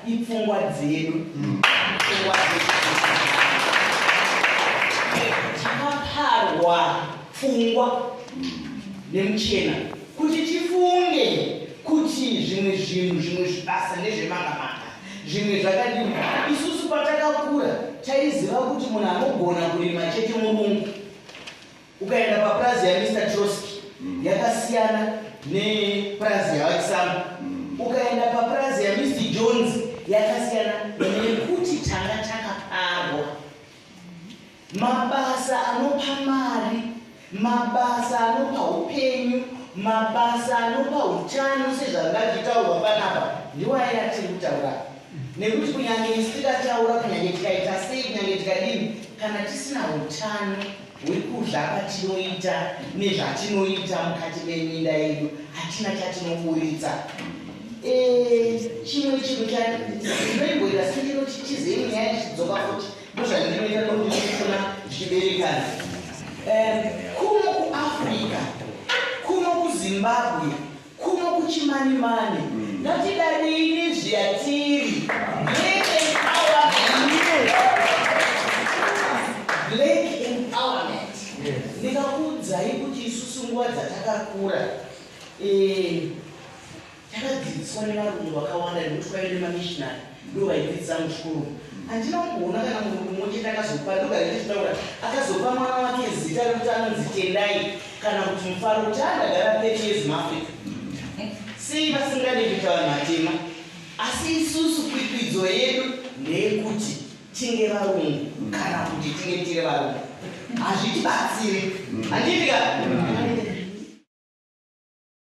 ipfungwa dzedu. Takaparwa pfungwa nemuchena kuti tifunge kuti zvimwe zvinhu zvimwe zvibasa nezvemangamanga zvimwe zvakadini. Isusu patakakura taiziva kuti munhu anogona kurima chete murungu. Ukaenda papurazi yaMr. Trotsky yakasiyana nepurazi yaWakisamba. Ukaenda papurazi yaMr. Jones yakasiyana nekuti tanga takaparwa. Mabasa anopa mari, mabasa anopa upenyu, mabasa anopa utano sezvangazvitaurwa panapa ndiwo aya tiri kutaura. Nekuti kunyange tikataura, kunyange tikaita sei, kunyange tikadini, kana tisina utano hwekudya kwatinoita nezvatinoita mukati meminda yedu, hatina chatinoburitsa. Chimwe chinhu chinoimbwira sindinoti tizei nyaya tichidzoka futi ndozvandinoita nokuti ndifuna zvichiberekana. Kuno kuAfrica, kuno kuZimbabwe, kuno kuChimanimani, ngatidadei nezviyatiri Black empowerment. Ndikakuudzai kuti isusu nguva dzatakakura takadzidziswa nevarungu vakawanda nekuti kwaide mamishonari ndo vaidzidzisa muchikoro. Handinamboona kana munhu mumwe chete akazopa, ndogarititaura akazopa mwana wake zita rekuti anonzi Tendai kana kuti Mufaro, kuti andagara 30 years muAfrica. Sei vasingade kuita vanhu vatema? Asi isusu kwikwidzo yedu ndeyekuti tinge varungu kana kuti tinge tiri varungu. Hazvitibatsiri. Handitika?